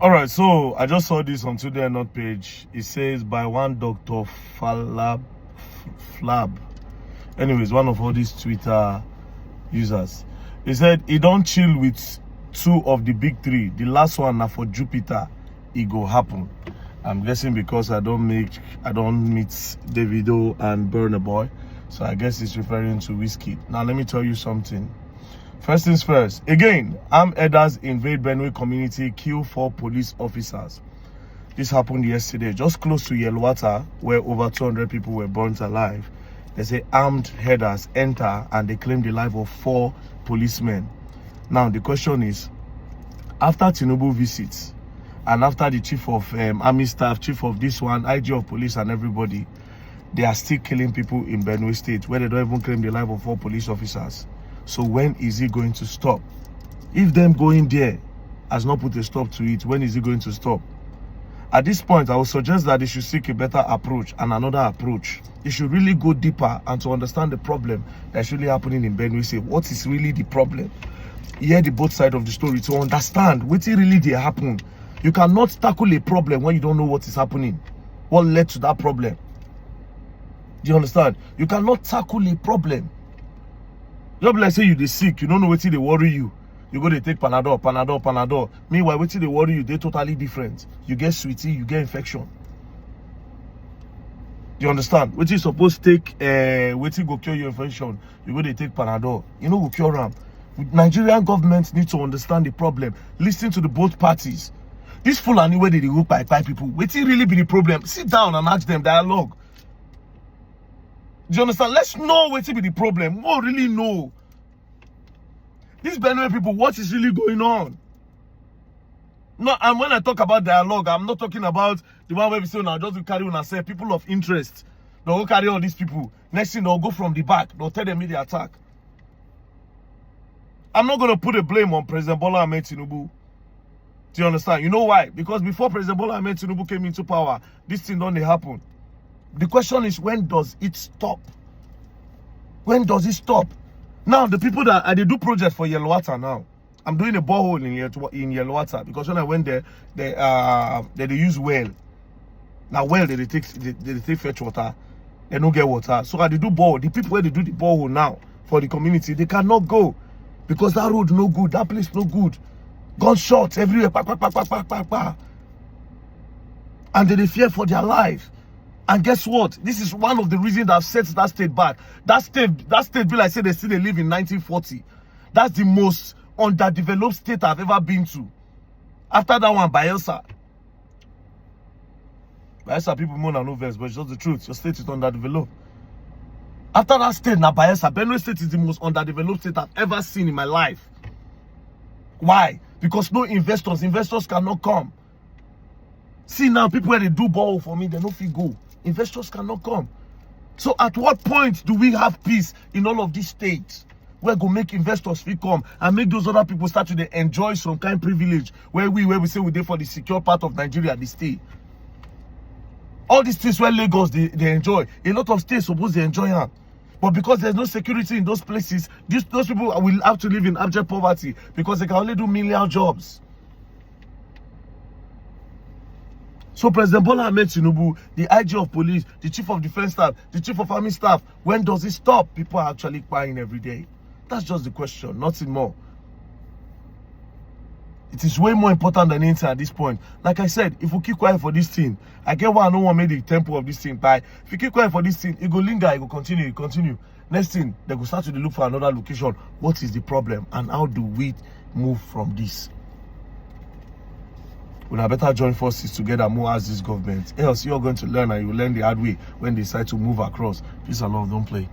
All right, so I just saw this on Today Not page. It says by one Dr. Flab. Anyways, one of all these Twitter users. He said he don't chill with two of the big three. The last one now for Jupiter, it go happen. I'm guessing because I don't meet Davido and Burna Boy. So I guess it's referring to Whiskey. Now let me tell you something. First things first. Again, armed herders invade Benue community, kill 4 police officers. This happened yesterday, just close to Yelwata, where over 200 people were burnt alive. They say armed herders enter and they claim the life of 4 policemen. Now the question is, after Tinubu visits and after the chief of army staff, chief of this one, IG of police and everybody, they are still killing people in Benue State where they don't even claim the life of 4 police officers. So when is he going to stop? If them going there has not put a stop to it, when is he going to stop? At this point, I would suggest that they should seek a better approach and another approach. They should really go deeper and to understand the problem that's really happening in Benue State. What is really the problem? Hear the both sides of the story to understand what really did happen. You cannot tackle a problem when you don't know what is happening. What led to that problem? Do you understand? You cannot tackle a problem. Just like say you dey sick, you don't know what they worry you. You go to take Panadol. Meanwhile, what they worry you, they're totally different. You get sweetie, you get infection. Do you understand? What you supposed to take, what go cure your infection, you go to take Panadol. You know, go cure them. Nigerian government needs to understand the problem. Listen to the both parties. This Fulani where they go by people, what really be the problem? Sit down and ask them dialogue. Do you understand? Let's know what be the problem. We really know. These Benue people, what is really going on? No, and when I talk about dialogue, I'm not talking about the one where we say now just to carry on and say people of interest. They'll go carry all these people. Next thing they'll go from the back. They'll tell them the attack. I'm not going to put a blame on President Bola Ahmed Tinubu. Do you understand? You know why? Because before President Bola Ahmed Tinubu came into power, this thing don't happen. The question is, when does it stop? When does it stop? Now, the people that they do project for Yelwata now. I'm doing a borehole in Yelwata because when I went there, they use well. Now, well, they take fetch water. They don't get water. So I do borehole. The people where they do the borehole now for the community, they cannot go because that road no good. That place no good. Gunshots everywhere. And they fear for their life. And guess what? This is one of the reasons that sets that state back. That state bill, I said, they still live in 1940. That's the most underdeveloped state I've ever been to. After that one, Bayelsa. Bayelsa people moan and no verse, but it's just the truth. Your state is underdeveloped. After that state, now Bayelsa, Benue State is the most underdeveloped state I've ever seen in my life. Why? Because no investors. Investors cannot come. See now, people where they do borrow for me, they no fit go. Investors cannot come. So at what point do we have peace in all of these states? Where go make investors fit come and make those other people start to enjoy some kind of privilege where we say we there for the secure part of Nigeria, they stay. All these things where Lagos they enjoy. A lot of states suppose they enjoy them. But because there's no security in those places, those people will have to live in abject poverty because they can only do menial jobs. So President Bola Ahmed Tinubu, the IG of police, the chief of defense staff, the chief of army staff, when does it stop? People are actually crying every day. That's just the question, nothing more. It is way more important than anything at this point. Like I said, if we keep quiet for this thing, I get why I don't want to make the tempo of this thing by. If you keep quiet for this thing, it go linger, it go continue. Next thing, they go start to look for another location. What is the problem and how do we move from this? We had better join forces together more as this government. Else you're going to learn and you will learn the hard way when they decide to move across. Peace and love, don't play.